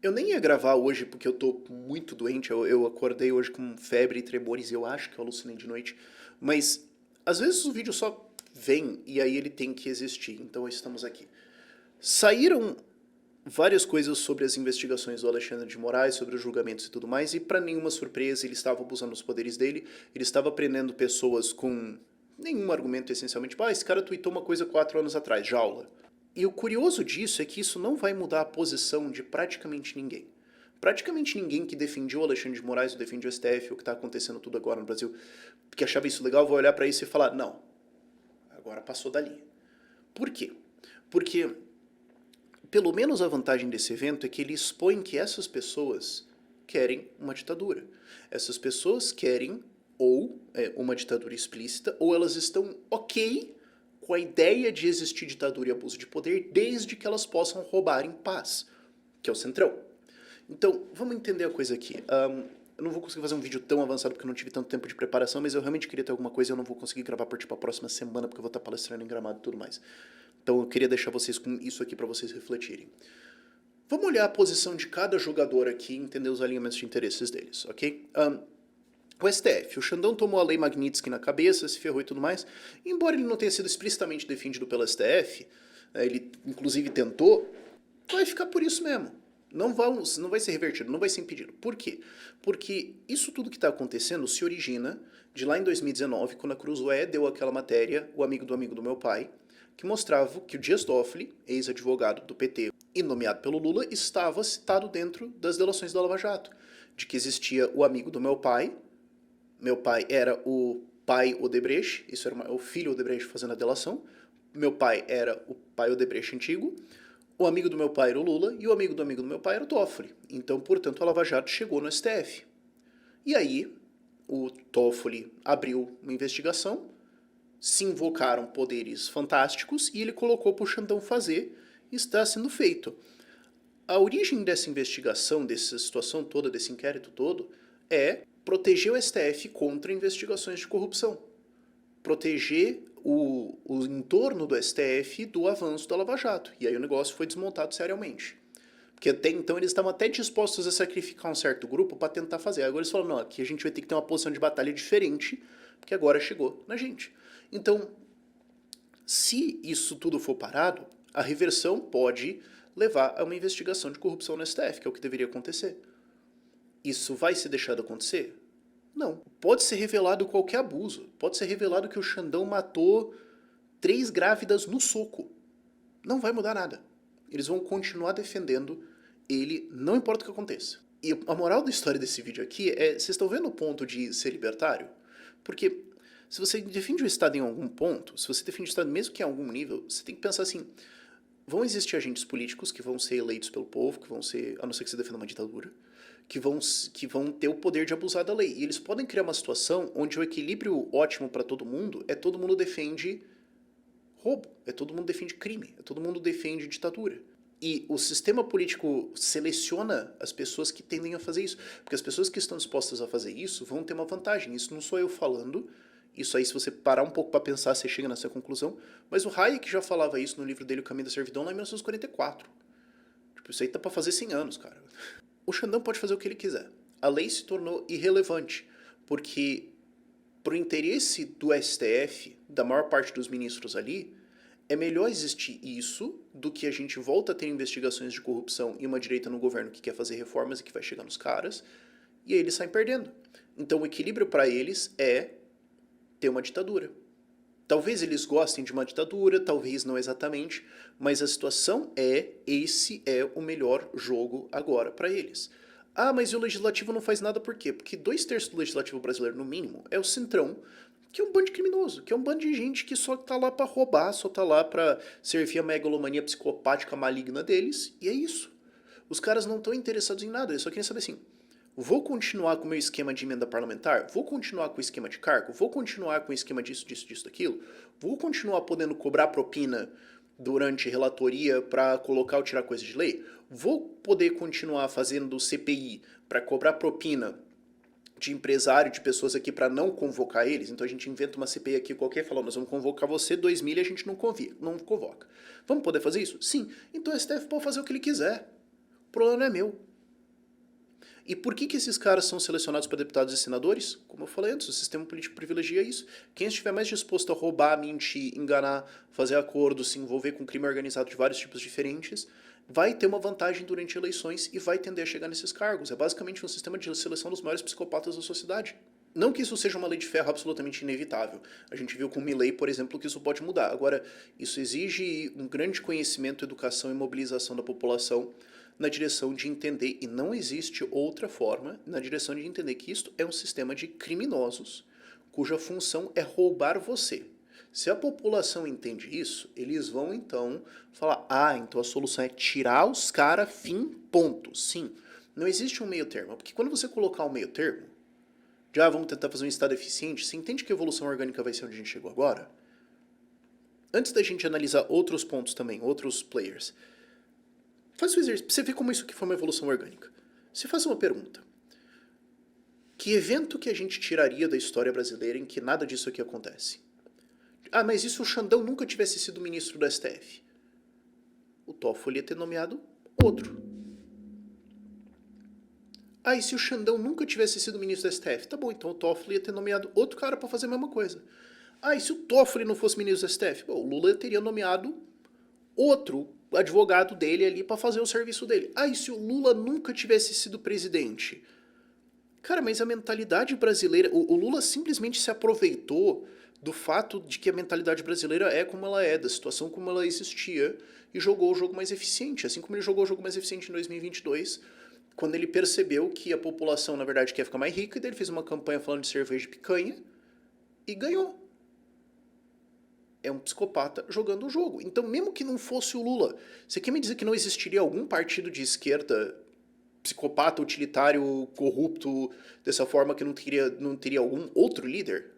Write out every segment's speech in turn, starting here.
Eu nem ia gravar hoje porque eu tô muito doente. Eu acordei hoje com febre e tremores e eu acho que eu alucinei de noite. Mas às vezes o vídeo só vem e aí ele tem que existir. Então estamos aqui. Saíram várias coisas sobre as investigações do Alexandre de Moraes, sobre os julgamentos e tudo mais, e para nenhuma surpresa ele estava abusando dos poderes dele, ele estava prendendo pessoas com nenhum argumento essencialmente, tipo, esse cara tweetou uma coisa 4 anos atrás, jaula. E o curioso disso é que isso não vai mudar a posição de praticamente ninguém. Praticamente ninguém que defendia o Alexandre de Moraes, ou defendia o STF, o que está acontecendo tudo agora no Brasil, que achava isso legal, vai olhar para isso e falar, não, agora passou da linha. Por quê? Porque pelo menos a vantagem desse evento é que ele expõe que essas pessoas querem uma ditadura. Essas pessoas querem ou uma ditadura explícita, ou elas estão ok com a ideia de existir ditadura e abuso de poder desde que elas possam roubar em paz, que é o Centrão. Então, vamos entender a coisa aqui. Eu não vou conseguir fazer um vídeo tão avançado porque eu não tive tanto tempo de preparação, mas eu realmente queria ter alguma coisa e eu não vou conseguir gravar por tipo a próxima semana porque eu vou estar palestrando em Gramado e tudo mais. Então eu queria deixar vocês com isso aqui para vocês refletirem. Vamos olhar a posição de cada jogador aqui e entender os alinhamentos de interesses deles, ok? O STF, o Xandão tomou a lei Magnitsky na cabeça, se ferrou e tudo mais. Embora ele não tenha sido explicitamente defendido pelo STF, ele inclusive tentou, vai ficar por isso mesmo. Não vai ser revertido, não vai ser impedido. Por quê? Porque isso tudo que está acontecendo se origina de lá em 2019, quando a Cruzoé deu aquela matéria, o amigo do meu pai, que mostrava que o Dias Toffoli, ex-advogado do PT e nomeado pelo Lula, estava citado dentro das delações da Lava Jato. De que existia o amigo do meu pai era o pai Odebrecht, isso era o filho Odebrecht fazendo a delação, meu pai era o pai Odebrecht antigo, o amigo do meu pai era o Lula e o amigo do meu pai era o Toffoli. Então, portanto, a Lava Jato chegou no STF. E aí, o Toffoli abriu uma investigação, se invocaram poderes fantásticos e ele colocou para o Xandão fazer e está sendo feito. A origem dessa investigação, dessa situação toda, desse inquérito todo, é proteger o STF contra investigações de corrupção. Proteger o entorno do STF do avanço da Lava Jato. E aí o negócio foi desmontado seriamente. Porque até então eles estavam até dispostos a sacrificar um certo grupo para tentar fazer. Agora eles falaram, não, aqui a gente vai ter que ter uma posição de batalha diferente, porque agora chegou na gente. Então, se isso tudo for parado, a reversão pode levar a uma investigação de corrupção no STF, que é o que deveria acontecer. Isso vai ser deixado acontecer? Não. Pode ser revelado qualquer abuso. Pode ser revelado que o Xandão matou 3 grávidas no soco. Não vai mudar nada. Eles vão continuar defendendo ele, não importa o que aconteça. E a moral da história desse vídeo aqui é, vocês estão vendo o ponto de ser libertário? Porque se você defende o Estado em algum ponto, se você defende o Estado mesmo que em algum nível, você tem que pensar assim, vão existir agentes políticos que vão ser eleitos pelo povo, que vão ser, a não ser que você defenda uma ditadura, que vão ter o poder de abusar da lei. E eles podem criar uma situação onde o equilíbrio ótimo para todo mundo defende roubo, todo mundo defende crime, todo mundo defende ditadura. E o sistema político seleciona as pessoas que tendem a fazer isso. Porque as pessoas que estão dispostas a fazer isso vão ter uma vantagem. Isso não sou eu falando. Isso aí, se você parar um pouco para pensar, você chega nessa conclusão. Mas o Hayek já falava isso no livro dele, O Caminho da Servidão, lá em 1944. Tipo, isso aí tá pra fazer 100 anos, cara. O Xandão pode fazer o que ele quiser. A lei se tornou irrelevante, porque pro interesse do STF, da maior parte dos ministros ali, é melhor existir isso do que a gente volta a ter investigações de corrupção e uma direita no governo que quer fazer reformas e que vai chegar nos caras, e aí eles saem perdendo. Então o equilíbrio para eles é ter uma ditadura. Talvez eles gostem de uma ditadura, talvez não exatamente, mas a situação é, esse é o melhor jogo agora para eles. Ah, mas o legislativo não faz nada por quê? Porque 2/3 do legislativo brasileiro, no mínimo, é o centrão, que é um bando de criminoso, que é um bando de gente que só tá lá pra roubar, só tá lá pra servir a megalomania psicopática maligna deles, e é isso. Os caras não estão interessados em nada, eles só querem saber assim, vou continuar com o meu esquema de emenda parlamentar? Vou continuar com o esquema de cargo? Vou continuar com o esquema disso, daquilo? Vou continuar podendo cobrar propina durante relatoria para colocar ou tirar coisa de lei? Vou poder continuar fazendo CPI para cobrar propina de empresário, de pessoas aqui para não convocar eles? Então a gente inventa uma CPI aqui qualquer, falando, nós vamos convocar você, 2.000 e a gente não convoca. Vamos poder fazer isso? Sim. Então o STF pode fazer o que ele quiser. O problema não é meu. E por que esses caras são selecionados para deputados e senadores? Como eu falei antes, o sistema político privilegia isso. Quem estiver mais disposto a roubar, mentir, enganar, fazer acordos, se envolver com crime organizado de vários tipos diferentes, vai ter uma vantagem durante eleições e vai tender a chegar nesses cargos. É basicamente um sistema de seleção dos maiores psicopatas da sociedade. Não que isso seja uma lei de ferro absolutamente inevitável. A gente viu com o Milei, por exemplo, que isso pode mudar. Agora, isso exige um grande conhecimento, educação e mobilização da população na direção de entender, e não existe outra forma, na direção de entender que isto é um sistema de criminosos, cuja função é roubar você. Se a população entende isso, eles vão então falar, então a solução é tirar os caras, fim, ponto. Sim, não existe um meio termo, porque quando você colocar um meio termo, vamos tentar fazer um estado eficiente, você entende que a evolução orgânica vai ser onde a gente chegou agora? Antes da gente analisar outros pontos também, outros players, faz o exercício, pra você ver como isso aqui foi uma evolução orgânica. Você faz uma pergunta. Que evento que a gente tiraria da história brasileira em que nada disso aqui acontece? Mas e se o Xandão nunca tivesse sido ministro do STF? O Toffoli ia ter nomeado outro. E se o Xandão nunca tivesse sido ministro do STF? Tá bom, então o Toffoli ia ter nomeado outro cara para fazer a mesma coisa. E se o Toffoli não fosse ministro do STF? Bom, o Lula teria nomeado outro advogado dele ali para fazer o serviço dele. E se o Lula nunca tivesse sido presidente? Cara, mas a mentalidade brasileira... O Lula simplesmente se aproveitou do fato de que a mentalidade brasileira é como ela é, da situação como ela existia, e jogou o jogo mais eficiente. Assim como ele jogou o jogo mais eficiente em 2022, quando ele percebeu que a população, na verdade, quer ficar mais rica, e daí ele fez uma campanha falando de cerveja de picanha, e ganhou. É um psicopata jogando o jogo. Então, mesmo que não fosse o Lula, você quer me dizer que não existiria algum partido de esquerda psicopata, utilitário, corrupto, dessa forma que não teria algum outro líder?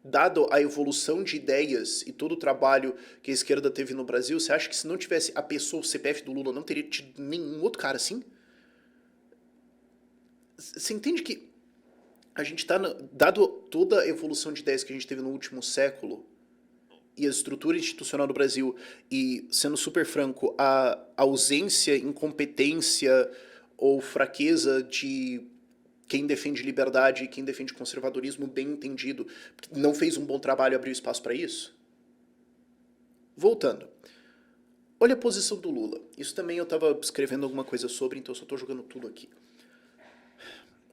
Dado a evolução de ideias e todo o trabalho que a esquerda teve no Brasil, você acha que se não tivesse a pessoa, o CPF do Lula, não teria tido nenhum outro cara assim? Você entende que a gente está, dado toda a evolução de ideias que a gente teve no último século, e a estrutura institucional do Brasil, e, sendo super franco, a ausência, incompetência ou fraqueza de quem defende liberdade e quem defende conservadorismo bem entendido, não fez um bom trabalho e abriu espaço para isso? Voltando. Olha a posição do Lula. Isso também eu estava escrevendo alguma coisa sobre, então eu só estou jogando tudo aqui.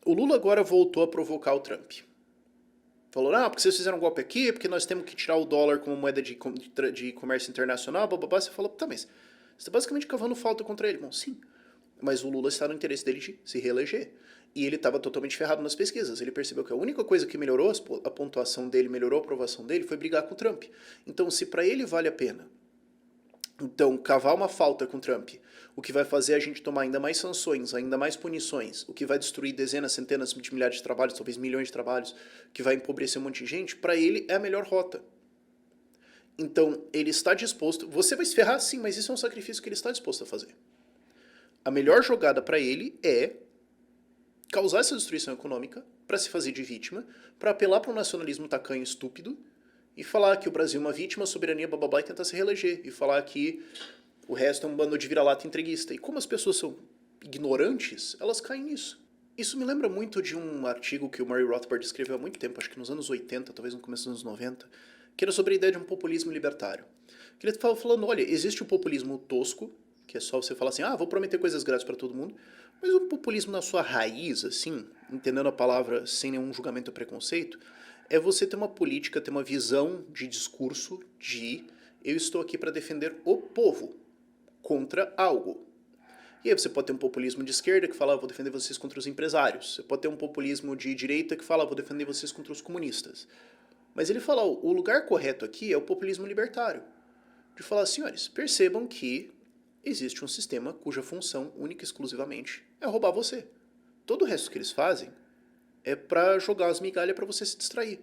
O Lula agora voltou a provocar o Trump. Falou, porque vocês fizeram um golpe aqui, porque nós temos que tirar o dólar como moeda de comércio internacional, bababá. Você falou, mas você está basicamente cavando falta contra ele. Bom, sim, mas o Lula está no interesse dele de se reeleger. E ele estava totalmente ferrado nas pesquisas. Ele percebeu que a única coisa que melhorou a pontuação dele, melhorou a aprovação dele, foi brigar com o Trump. Então, se para ele vale a pena cavar uma falta com o Trump, o que vai fazer a gente tomar ainda mais sanções, ainda mais punições, o que vai destruir dezenas, centenas de milhares de trabalhos, talvez milhões de trabalhos, que vai empobrecer um monte de gente, para ele é a melhor rota. Então, ele está disposto... Você vai se ferrar, sim, mas isso é um sacrifício que ele está disposto a fazer. A melhor jogada para ele é causar essa destruição econômica, para se fazer de vítima, para apelar para um nacionalismo tacanho estúpido, e falar que o Brasil é uma vítima, soberania, bababá, e tentar se reeleger. E falar que o resto é um bando de vira-lata entreguista. E como as pessoas são ignorantes, elas caem nisso. Isso me lembra muito de um artigo que o Murray Rothbard escreveu há muito tempo, acho que nos anos 80, talvez no começo dos anos 90, que era sobre a ideia de um populismo libertário. Que ele estava falando, olha, existe o populismo tosco, que é só você falar assim, vou prometer coisas grátis para todo mundo, mas o populismo na sua raiz, assim, entendendo a palavra sem nenhum julgamento ou preconceito, é você ter uma política, ter uma visão de discurso de eu estou aqui para defender o povo contra algo. E aí você pode ter um populismo de esquerda que fala, vou defender vocês contra os empresários. Você pode ter um populismo de direita que fala, vou defender vocês contra os comunistas. Mas ele fala, o lugar correto aqui é o populismo libertário. De falar, senhores, percebam que existe um sistema cuja função, única e exclusivamente, é roubar você. Todo o resto que eles fazem é para jogar as migalhas para você se distrair.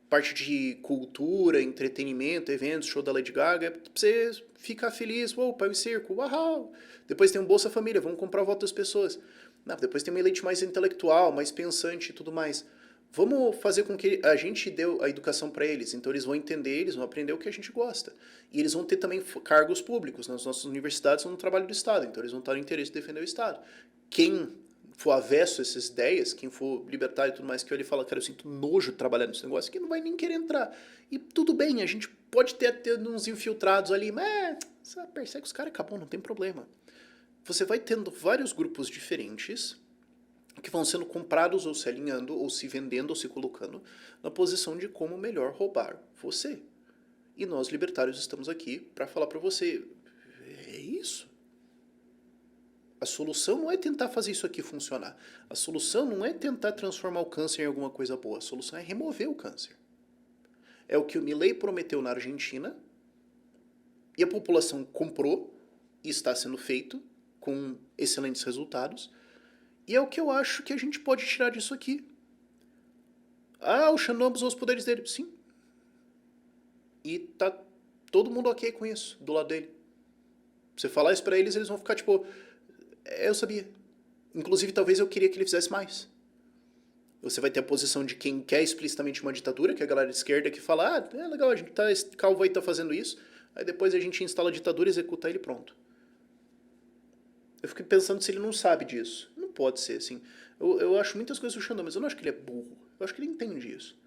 Parte de cultura, entretenimento, eventos, show da Lady Gaga, é pra você ficar feliz, pão e circo, uau! Depois tem um Bolsa Família, vamos comprar o voto das pessoas. Depois tem uma elite mais intelectual, mais pensante e tudo mais. Vamos fazer com que a gente dê a educação para eles, então eles vão entender, eles vão aprender o que a gente gosta. E eles vão ter também cargos públicos, nas nossas universidades são no trabalho do Estado, então eles vão estar no interesse de defender o Estado. Quem for avesso a essas ideias, quem for libertário e tudo mais, que olha e fala, cara, eu sinto nojo de trabalhar nesse negócio, que não vai nem querer entrar. E tudo bem, a gente pode ter uns infiltrados ali, mas persegue os caras e acabou, não tem problema. Você vai tendo vários grupos diferentes que vão sendo comprados ou se alinhando, ou se vendendo, ou se colocando na posição de como melhor roubar você. E nós, libertários, estamos aqui para falar para você, é isso. A solução não é tentar fazer isso aqui funcionar. A solução não é tentar transformar o câncer em alguma coisa boa. A solução é remover o câncer. É o que o Milei prometeu na Argentina, e a população comprou, e está sendo feito, com excelentes resultados, e é o que eu acho que a gente pode tirar disso aqui. Ah, o Xandão abusou os poderes dele. Sim. E tá todo mundo ok com isso, do lado dele. Você falar isso pra eles, eles vão ficar tipo... eu sabia. Inclusive, talvez eu queria que ele fizesse mais. Você vai ter a posição de quem quer explicitamente uma ditadura, que é a galera de esquerda que fala, ah, é legal, a gente tá, esse calvo aí tá fazendo isso, aí depois a gente instala a ditadura, executa ele e pronto. Eu fiquei pensando se ele não sabe disso. Não pode ser, assim. Eu acho muitas coisas do Xandão, mas eu não acho que ele é burro. Eu acho que ele entende isso.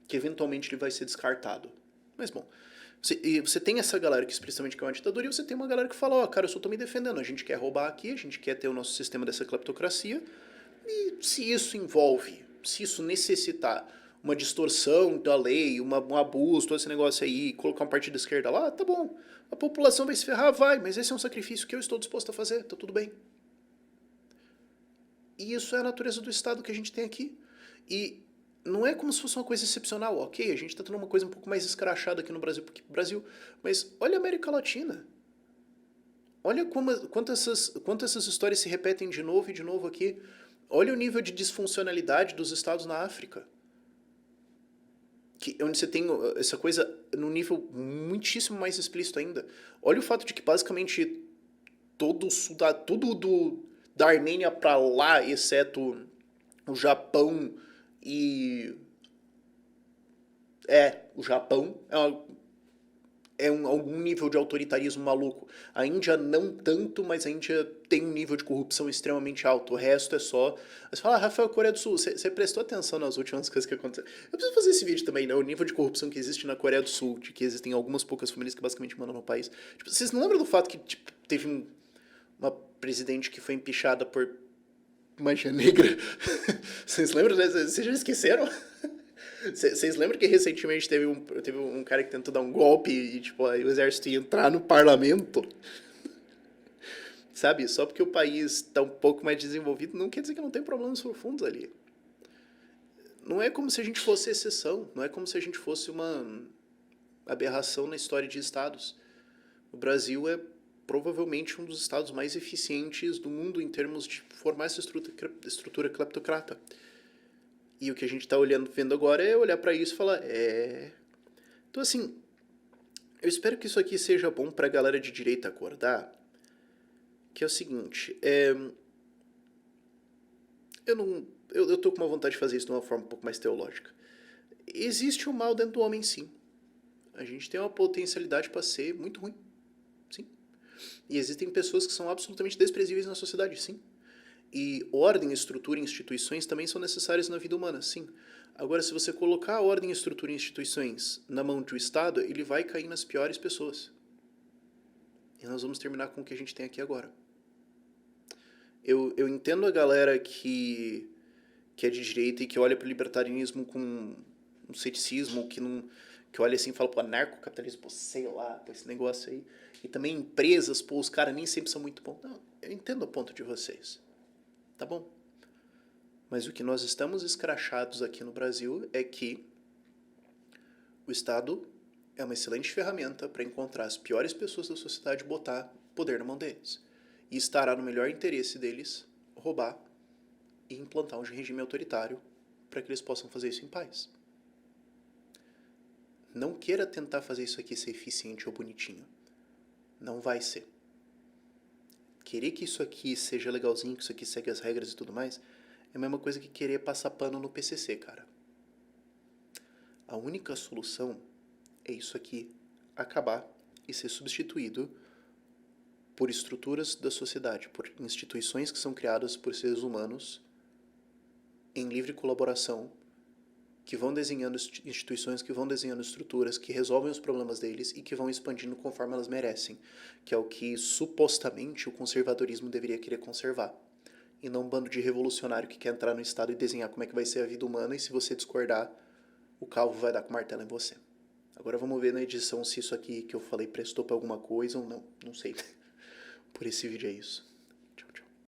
Que eventualmente ele vai ser descartado. Mas bom, você tem essa galera que explicitamente quer uma ditadura, e você tem uma galera que fala, ó, cara, eu só tô me defendendo, a gente quer roubar aqui, a gente quer ter o nosso sistema dessa cleptocracia, e se isso envolve, se isso necessitar uma distorção da lei, um abuso, todo esse negócio aí, colocar um partido de esquerda lá, tá bom. A população vai se ferrar, vai, mas esse é um sacrifício que eu estou disposto a fazer, tá tudo bem. E isso é a natureza do Estado que a gente tem aqui. E não é como se fosse uma coisa excepcional, ok? A gente está tendo uma coisa um pouco mais escrachada aqui no Brasil, mas olha a América Latina. Olha quanto essas histórias se repetem de novo e de novo aqui. Olha o nível de disfuncionalidade dos estados na África. Onde você tem essa coisa num nível muitíssimo mais explícito ainda. Olha o fato de que basicamente todo o sul da Armênia para lá, exceto o Japão e... o Japão algum nível de autoritarismo maluco. A Índia não tanto, mas a Índia tem um nível de corrupção extremamente alto. O resto é só... Você fala, Rafael, Coreia do Sul, você prestou atenção nas últimas coisas que aconteceram? Eu preciso fazer esse vídeo também, né? O nível de corrupção que existe na Coreia do Sul, de que existem algumas poucas famílias que basicamente mandam no país. Tipo, vocês não lembram do fato que tipo, teve uma presidente que foi empichada por magia negra? Vocês lembram? Vocês já esqueceram? Vocês lembram que recentemente teve um cara que tentou dar um golpe e tipo, o exército ia entrar no parlamento? Sabe? Só porque o país está um pouco mais desenvolvido não quer dizer que não tem problemas profundos ali. Não é como se a gente fosse exceção, não é como se a gente fosse uma aberração na história de estados. O Brasil é provavelmente um dos estados mais eficientes do mundo em termos de formar essa estrutura cleptocrata. E o que a gente está vendo agora é olhar para isso e falar, Então, assim, eu espero que isso aqui seja bom para a galera de direita acordar, que é o seguinte, eu tô com uma vontade de fazer isso de uma forma um pouco mais teológica. Existe o mal dentro do homem, sim. A gente tem uma potencialidade para ser muito ruim, sim. E existem pessoas que são absolutamente desprezíveis na sociedade, sim. E ordem, estrutura e instituições também são necessárias na vida humana, sim. Agora, se você colocar a ordem, estrutura e instituições na mão de um Estado, ele vai cair nas piores pessoas. E nós vamos terminar com o que a gente tem aqui agora. Eu entendo a galera que é de direita e que olha para o libertarianismo com um ceticismo, que olha assim e fala, pô, anarcocapitalismo, pô, sei lá, pô, esse negócio aí. E também empresas, pô, os caras nem sempre são muito bons. Não, eu entendo o ponto de vocês. Tá bom. Mas o que nós estamos escrachados aqui no Brasil é que o Estado é uma excelente ferramenta para encontrar as piores pessoas da sociedade e botar poder na mão deles. E estará no melhor interesse deles roubar e implantar um regime autoritário para que eles possam fazer isso em paz. Não queira tentar fazer isso aqui ser eficiente ou bonitinho. Não vai ser. Querer que isso aqui seja legalzinho, que isso aqui segue as regras e tudo mais, é a mesma coisa que querer passar pano no PCC, cara. A única solução é isso aqui acabar e ser substituído por estruturas da sociedade, por instituições que são criadas por seres humanos em livre colaboração, que vão desenhando instituições, que vão desenhando estruturas, que resolvem os problemas deles e que vão expandindo conforme elas merecem, que é o que supostamente o conservadorismo deveria querer conservar. E não um bando de revolucionário que quer entrar no Estado e desenhar como é que vai ser a vida humana, e se você discordar, o calvo vai dar com o martelo em você. Agora vamos ver na edição se isso aqui que eu falei prestou pra alguma coisa ou não. Não sei. Por esse vídeo é isso.